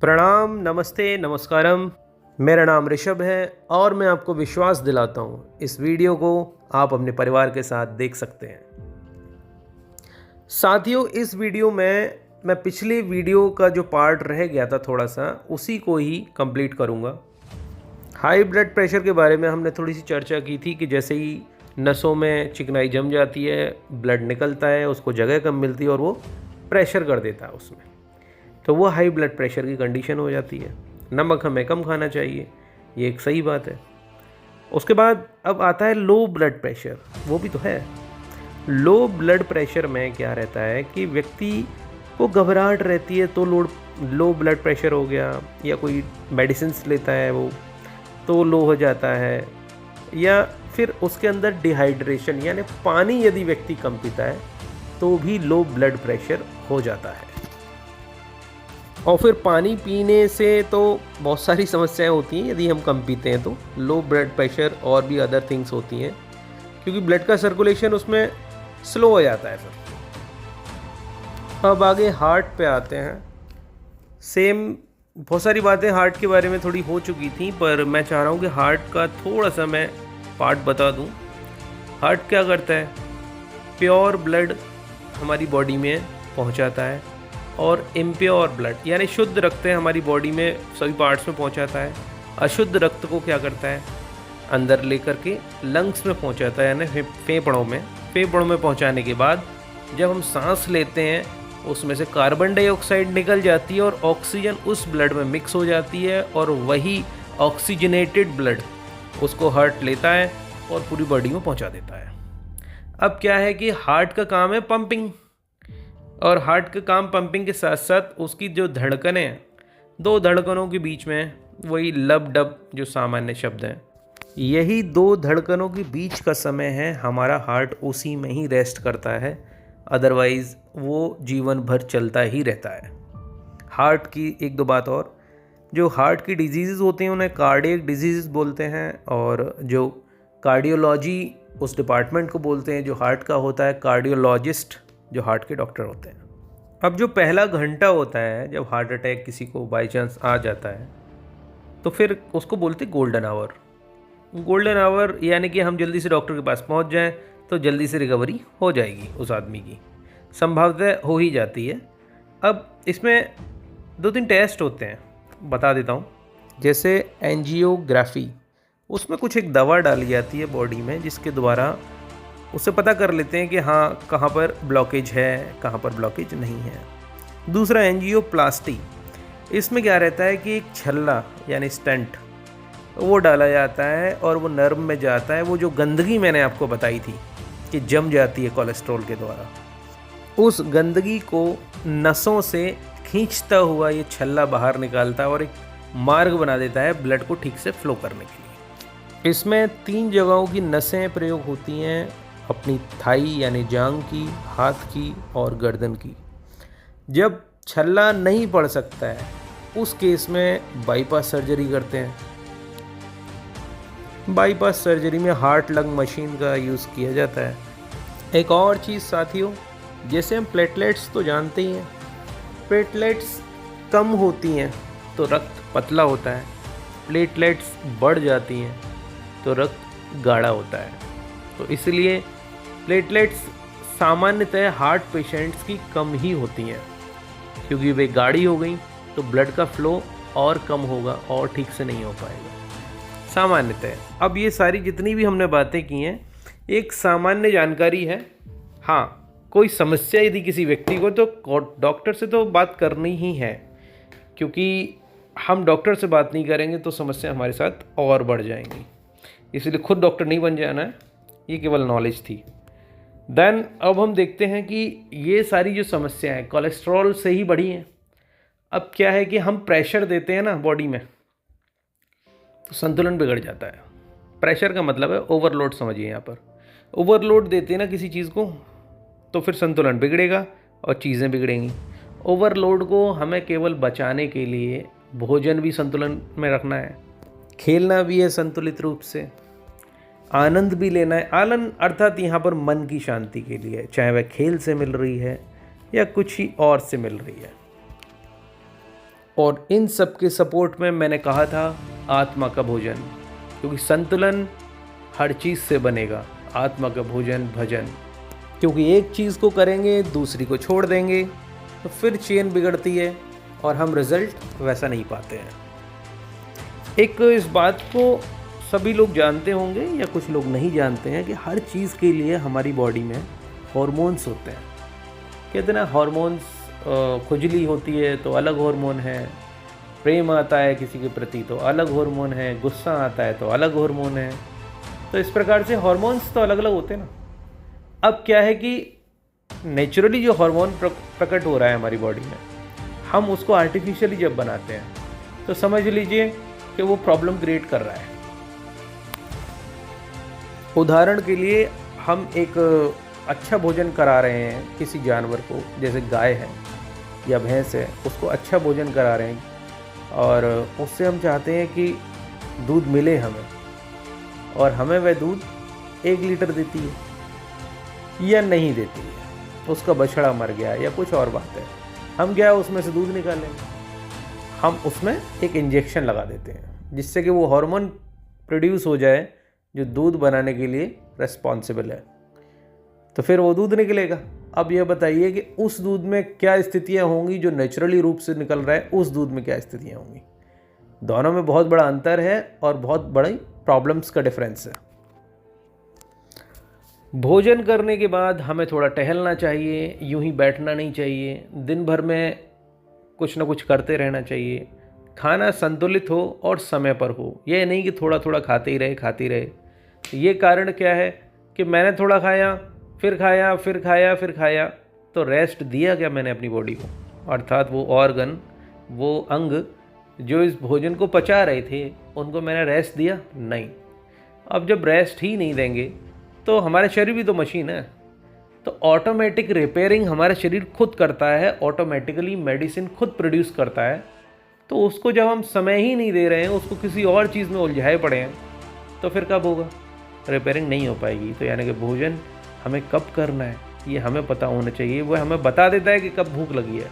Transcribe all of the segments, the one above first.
प्रणाम, नमस्ते, नमस्कारम। मेरा नाम ऋषभ है और मैं आपको विश्वास दिलाता हूँ इस वीडियो को आप अपने परिवार के साथ देख सकते हैं। साथियों, इस वीडियो में मैं पिछले वीडियो का जो पार्ट रह गया था थोड़ा सा उसी को ही कंप्लीट करूँगा। हाई ब्लड प्रेशर के बारे में हमने थोड़ी सी चर्चा की थी कि जैसे ही नसों में चिकनाई जम जाती है, ब्लड निकलता है, उसको जगह कम मिलती है और वो प्रेशर कर देता है उसमें, तो वो हाई ब्लड प्रेशर की कंडीशन हो जाती है। नमक हमें कम खाना चाहिए, ये एक सही बात है। उसके बाद अब आता है लो ब्लड प्रेशर, वो भी तो है। लो ब्लड प्रेशर में क्या रहता है कि व्यक्ति को घबराहट रहती है तो लो ब्लड प्रेशर हो गया, या कोई मेडिसिन लेता है वो तो लो हो जाता है, या फिर उसके अंदर डिहाइड्रेशन यानी पानी यदि व्यक्ति कम पीता है तो भी लो ब्लड प्रेशर हो जाता है। और फिर पानी पीने से तो बहुत सारी समस्याएं होती हैं यदि हम कम पीते हैं तो लो ब्लड प्रेशर और भी अदर थिंग्स होती हैं, क्योंकि ब्लड का सर्कुलेशन उसमें स्लो हो जाता है फिर। अब आगे हार्ट पे आते हैं। सेम बहुत सारी बातें हार्ट के बारे में थोड़ी हो चुकी थी, पर मैं चाह रहा हूँ कि हार्ट का थोड़ा सा मैं पार्ट बता दूँ। हार्ट क्या करता है? प्योर ब्लड हमारी बॉडी में पहुँचाता है और इम्प्योर ब्लड यानी शुद्ध रक्त हमारी बॉडी में सभी पार्ट्स में पहुंचाता है। अशुद्ध रक्त को क्या करता है? अंदर लेकर के लंग्स में पहुंचाता है, यानी फेफड़ों में पहुंचाने के बाद जब हम सांस लेते हैं उसमें से कार्बन डाइऑक्साइड निकल जाती है और ऑक्सीजन उस ब्लड में मिक्स हो जाती है, और वही ऑक्सीजनेटेड ब्लड उसको हार्ट लेता है और पूरी बॉडी में पहुँचा देता है। अब क्या है कि हार्ट का काम है पंपिंग, और हार्ट का काम पंपिंग के साथ साथ उसकी जो धड़कनें हैं, दो धड़कनों के बीच में वही लब डब जो सामान्य शब्द हैं, यही दो धड़कनों के बीच का समय है, हमारा हार्ट उसी में ही रेस्ट करता है, अदरवाइज़ वो जीवन भर चलता ही रहता है। हार्ट की एक दो बात और, जो हार्ट की डिजीज़ होती हैं उन्हें कार्डियक डिजीज़ बोलते हैं, और जो कार्डियोलॉजी उस डिपार्टमेंट को बोलते हैं जो हार्ट का होता है, कार्डियोलॉजिस्ट जो हार्ट के डॉक्टर होते हैं। अब जो पहला घंटा होता है जब हार्ट अटैक किसी को बाई चांस आ जाता है तो फिर उसको बोलते गोल्डन आवर। गोल्डन आवर यानी कि हम जल्दी से डॉक्टर के पास पहुंच जाएं तो जल्दी से रिकवरी हो जाएगी, उस आदमी की संभवतः हो ही जाती है। अब इसमें दो तीन टेस्ट होते हैं, बता देता हूँ। जैसे एंजियोग्राफी, उसमें कुछ एक दवा डाली जाती है बॉडी में जिसके द्वारा उससे पता कर लेते हैं कि हाँ कहाँ पर ब्लॉकेज है, कहाँ पर ब्लॉकेज नहीं है। दूसरा एंजियोप्लास्टी, इसमें क्या रहता है कि एक छल्ला यानी स्टेंट वो डाला जाता है और वो नर्व में जाता है। वो जो गंदगी मैंने आपको बताई थी कि जम जाती है कोलेस्ट्रॉल के द्वारा, उस गंदगी को नसों से खींचता हुआ ये छल्ला बाहर निकालता है और एक मार्ग बना देता है ब्लड को ठीक से फ्लो करने के लिए। इसमें 3 जगहों की नसें प्रयोग होती हैं, अपनी थाई यानी जांग की, हाथ की और गर्दन की। जब छल्ला नहीं पड़ सकता है उस केस में बाईपास सर्जरी करते हैं। बाईपास सर्जरी में हार्ट लंग मशीन का यूज़ किया जाता है। एक और चीज़ साथियों, जैसे हम प्लेटलेट्स तो जानते ही हैं, प्लेटलेट्स कम होती हैं तो रक्त पतला होता है, प्लेटलेट्स बढ़ जाती हैं तो रक्त गाढ़ा होता है। तो इसलिए प्लेटलेट्स सामान्यतः हार्ट पेशेंट्स की कम ही होती हैं, क्योंकि वे गाढ़ी हो गई तो ब्लड का फ्लो और कम होगा और ठीक से नहीं हो पाएगा सामान्यतः। अब ये सारी जितनी भी हमने बातें की हैं एक सामान्य जानकारी है। हाँ, कोई समस्या यदि किसी व्यक्ति को तो डॉक्टर से तो बात करनी ही है, क्योंकि हम डॉक्टर से बात नहीं करेंगे तो समस्या हमारे साथ और बढ़ जाएंगी। इसलिए खुद डॉक्टर नहीं बन जाना है, ये केवल नॉलेज थी। देन अब हम देखते हैं कि ये सारी जो समस्याएं कोलेस्ट्रॉल से ही बढ़ी हैं। अब क्या है कि हम प्रेशर देते हैं ना बॉडी में तो संतुलन बिगड़ जाता है। प्रेशर का मतलब है ओवरलोड, समझिए यहाँ पर ओवरलोड देते हैं ना किसी चीज़ को तो फिर संतुलन बिगड़ेगा और चीज़ें बिगड़ेंगी। ओवरलोड को हमें केवल बचाने के लिए भोजन भी संतुलन में रखना है, खेलना भी है संतुलित रूप से, आनंद भी लेना है। आनंद अर्थात यहाँ पर मन की शांति के लिए, चाहे वह खेल से मिल रही है या कुछ ही और से मिल रही है। और इन सब के सपोर्ट में मैंने कहा था आत्मा का भोजन, क्योंकि संतुलन हर चीज़ से बनेगा। आत्मा का भोजन भजन, क्योंकि एक चीज़ को करेंगे दूसरी को छोड़ देंगे तो फिर चेन बिगड़ती है और हम रिज़ल्ट वैसा नहीं पाते हैं। एक इस बात को सभी लोग जानते होंगे या कुछ लोग नहीं जानते हैं कि हर चीज़ के लिए हमारी बॉडी में हॉर्मोन्स होते हैं। कहते हैं ना, हॉर्मोन्स, खुजली होती है तो अलग हार्मोन है, प्रेम आता है किसी के प्रति तो अलग हार्मोन है, गुस्सा आता है तो अलग हार्मोन है। तो इस प्रकार से हार्मोन्स तो अलग अलग होते हैं ना। अब क्या है कि नेचुरली जो हार्मोन प्रकट हो रहा है हमारी बॉडी में, हम उसको आर्टिफिशियली जब बनाते हैं तो समझ लीजिए कि वो प्रॉब्लम क्रिएट कर रहा है। उदाहरण के लिए हम एक अच्छा भोजन करा रहे हैं किसी जानवर को, जैसे गाय है या भैंस है, उसको अच्छा भोजन करा रहे हैं और उससे हम चाहते हैं कि दूध मिले हमें, और हमें वह दूध 1 लीटर देती है या नहीं देती है, उसका बछड़ा मर गया या कुछ और बात है, हम क्या उसमें से दूध निकालेंगे, हम उसमें एक इंजेक्शन लगा देते हैं जिससे कि वो हार्मोन प्रोड्यूस हो जाए जो दूध बनाने के लिए रिस्पॉन्सिबल है, तो फिर वो दूध निकलेगा। अब यह बताइए कि उस दूध में क्या स्थितियां होंगी जो नेचुरली रूप से निकल रहा है, उस दूध में क्या स्थितियां होंगी। दोनों में बहुत बड़ा अंतर है और बहुत बड़ी प्रॉब्लम्स का डिफरेंस है। भोजन करने के बाद हमें थोड़ा टहलना चाहिए, यूं ही बैठना नहीं चाहिए, दिन भर में कुछ ना कुछ करते रहना चाहिए। खाना संतुलित हो और समय पर हो, यह नहीं कि थोड़ा थोड़ा खाते ही रहे। ये कारण क्या है कि मैंने थोड़ा खाया, फिर खाया, फिर खाया, फिर खाया, तो रेस्ट दिया क्या मैंने अपनी बॉडी को? अर्थात वो ऑर्गन, वो अंग जो इस भोजन को पचा रहे थे, उनको मैंने रेस्ट दिया? नहीं। अब जब रेस्ट ही नहीं देंगे तो हमारे शरीर भी तो मशीन है, तो ऑटोमेटिक रिपेयरिंग हमारा शरीर खुद करता है, ऑटोमेटिकली मेडिसिन खुद प्रोड्यूस करता है। तो उसको जब हम समय ही नहीं दे रहे हैं, उसको किसी और चीज़ में उलझाए पड़े हैं, तो फिर कब होगा? रिपेयरिंग नहीं हो पाएगी। तो यानी कि भोजन हमें कब करना है ये हमें पता होना चाहिए। वह हमें बता देता है कि कब भूख लगी है,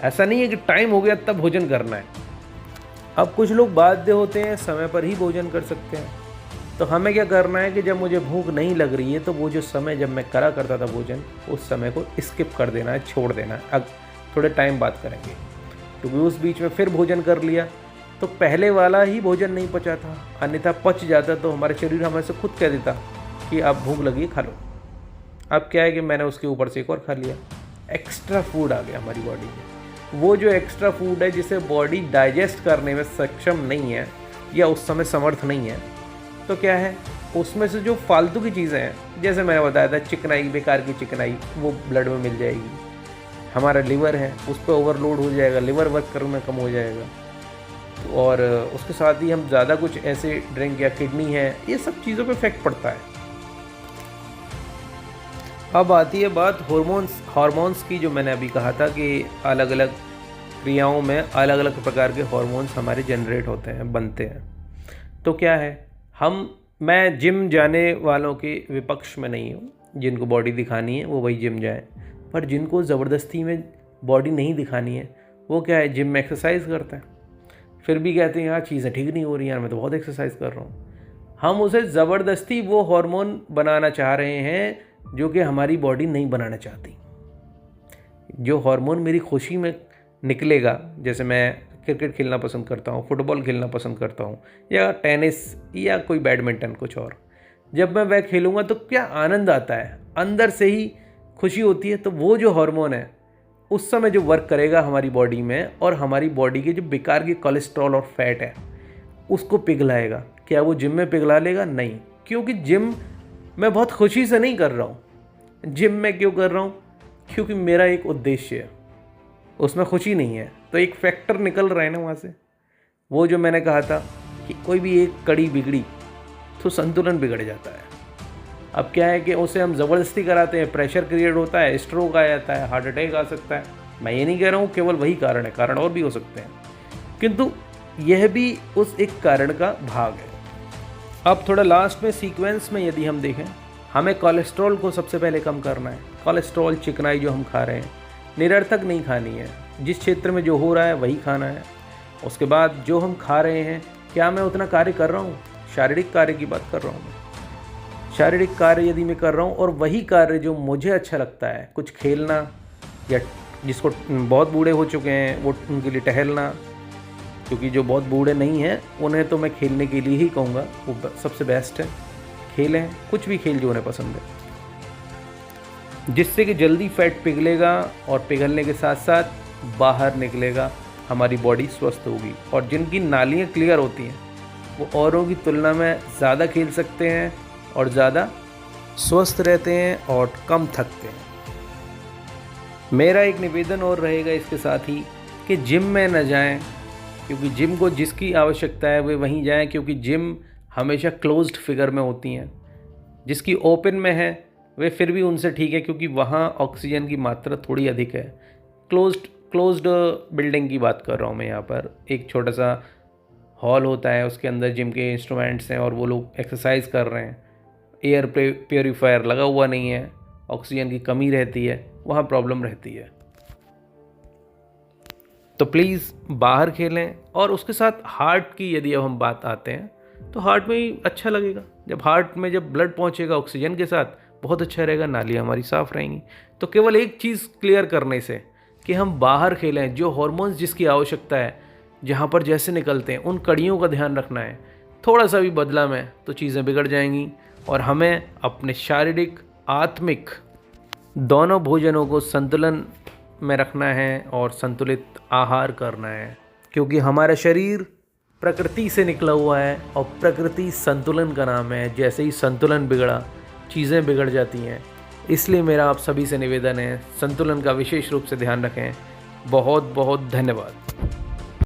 ऐसा नहीं है कि टाइम हो गया तब भोजन करना है। अब कुछ लोग बाध्य होते हैं समय पर ही भोजन कर सकते हैं, तो हमें क्या करना है कि जब मुझे भूख नहीं लग रही है तो वो जो समय जब मैं करा करता था भोजन, उस समय को स्किप कर देना है, छोड़ देना है। अब थोड़े टाइम बात करेंगे, क्योंकि उस बीच में फिर भोजन कर लिया तो पहले वाला ही भोजन नहीं पचा था, अन्यथा पच जाता तो हमारे शरीर हमें से खुद कह देता कि आप भूख लगी खा लो। अब क्या है कि मैंने उसके ऊपर से एक और खा लिया, एक्स्ट्रा फूड आ गया हमारी बॉडी में। वो जो एक्स्ट्रा फूड है जिसे बॉडी डाइजेस्ट करने में सक्षम नहीं है या उस समय समर्थ नहीं है, तो क्या है उसमें से जो फालतू की चीज़ें हैं, जैसे मैंने बताया था चिकनाई, बेकार की चिकनाई, वो ब्लड में मिल जाएगी। हमारा लिवर है उस पर ओवरलोड हो जाएगा, लिवर वर्क करना कम हो जाएगा, और उसके साथ ही हम ज़्यादा कुछ ऐसे ड्रिंक या किडनी है, ये सब चीज़ों पे इफेक्ट पड़ता है। अब आती है बात हार्मोन्स की, जो मैंने अभी कहा था कि अलग अलग क्रियाओं में अलग अलग प्रकार के हार्मोन्स हमारे जनरेट होते हैं, बनते हैं। तो क्या है, मैं जिम जाने वालों के विपक्ष में नहीं हूँ। जिनको बॉडी दिखानी है वो वही जिम जाए, पर जिनको ज़बरदस्ती में बॉडी नहीं दिखानी है वो क्या है, जिम में एक्सरसाइज करते हैं, फिर भी कहते हैं यार चीज़ें ठीक नहीं हो रही यार, मैं तो बहुत एक्सरसाइज कर रहा हूँ। हम उसे ज़बरदस्ती वो हार्मोन बनाना चाह रहे हैं जो कि हमारी बॉडी नहीं बनाना चाहती। जो हार्मोन मेरी खुशी में निकलेगा, जैसे मैं क्रिकेट खेलना पसंद करता हूँ, फुटबॉल खेलना पसंद करता हूँ, या टेनिस या कोई बैडमिंटन कुछ और, जब मैं वह खेलूँगा तो क्या आनंद आता है, अंदर से ही खुशी होती है। तो वो जो हार्मोन है उस समय जो वर्क करेगा हमारी बॉडी में, और हमारी बॉडी के जो बेकार की कोलेस्ट्रॉल और फैट है उसको पिघलाएगा। क्या वो जिम में पिघला लेगा? नहीं, क्योंकि जिम मैं बहुत खुशी से नहीं कर रहा हूँ। जिम में क्यों कर रहा हूँ? क्योंकि मेरा एक उद्देश्य है, उसमें खुशी नहीं है, तो एक फैक्टर निकल रहा है ना वहाँ से। वो जो मैंने कहा था कि कोई भी एक कड़ी बिगड़ी तो संतुलन बिगड़ जाता है। अब क्या है कि उसे हम ज़बरदस्ती कराते हैं, प्रेशर क्रिएट होता है, स्ट्रोक आ जाता है, हार्ट अटैक आ सकता है। मैं ये नहीं कह रहा हूँ केवल वही कारण है, कारण और भी हो सकते हैं, किंतु यह भी उस एक कारण का भाग है। अब थोड़ा लास्ट में सीक्वेंस में यदि हम देखें, हमें कोलेस्ट्रॉल को सबसे पहले कम करना है। कोलेस्ट्रॉल, चिकनाई जो हम खा रहे हैं निरर्थक नहीं खानी है, जिस क्षेत्र में जो हो रहा है वही खाना है। उसके बाद जो हम खा रहे हैं, क्या मैं उतना कार्य कर रहा हूँ? शारीरिक कार्य की बात कर रहा हूँ मैं। शारीरिक कार्य यदि मैं कर रहा हूँ और वही कार्य जो मुझे अच्छा लगता है, कुछ खेलना, या जिसको बहुत बूढ़े हो चुके हैं वो उनके लिए टहलना, क्योंकि जो बहुत बूढ़े नहीं हैं उन्हें तो मैं खेलने के लिए ही कहूँगा, वो सबसे बेस्ट है। खेलें कुछ भी खेल जो उन्हें पसंद है, जिससे कि जल्दी फैट पिघलेगा और पिघलने के साथ साथ बाहर निकलेगा, हमारी बॉडी स्वस्थ होगी। और जिनकी नालियाँ क्लियर होती हैं वो औरों की तुलना में ज़्यादा खेल सकते हैं और ज़्यादा स्वस्थ रहते हैं और कम थकते हैं। मेरा एक निवेदन और रहेगा इसके साथ ही कि जिम में न जाएं, क्योंकि जिम को जिसकी आवश्यकता है वे वहीं जाएं, क्योंकि जिम हमेशा क्लोज्ड फिगर में होती हैं। जिसकी ओपन में है वे फिर भी उनसे ठीक है, क्योंकि वहाँ ऑक्सीजन की मात्रा थोड़ी अधिक है। क्लोज्ड बिल्डिंग की बात कर रहा हूँ मैं यहाँ पर। एक छोटा सा हॉल होता है, उसके अंदर जिम के इंस्ट्रूमेंट्स हैं और वो लोग एक्सरसाइज कर रहे हैं, एयर प्योरीफायर लगा हुआ नहीं है, ऑक्सीजन की कमी रहती है, वहाँ प्रॉब्लम रहती है। तो प्लीज़ बाहर खेलें। और उसके साथ हार्ट की यदि अब हम बात आते हैं तो हार्ट में ही अच्छा लगेगा। जब हार्ट में जब ब्लड पहुँचेगा ऑक्सीजन के साथ, बहुत अच्छा रहेगा, नालियाँ हमारी साफ़ रहेंगी। तो केवल एक चीज़ क्लियर करने से कि हम बाहर खेलें, जो हार्मोन्स जिसकी आवश्यकता है, जहाँ पर जैसे निकलते हैं उन कड़ियों का ध्यान रखना है। थोड़ा सा भी बदला में तो चीज़ें बिगड़ जाएंगी और हमें अपने शारीरिक आत्मिक दोनों भोजनों को संतुलन में रखना है और संतुलित आहार करना है, क्योंकि हमारा शरीर प्रकृति से निकला हुआ है और प्रकृति संतुलन का नाम है। जैसे ही संतुलन बिगड़ा, चीज़ें बिगड़ जाती हैं। इसलिए मेरा आप सभी से निवेदन है, संतुलन का विशेष रूप से ध्यान रखें। बहुत बहुत धन्यवाद।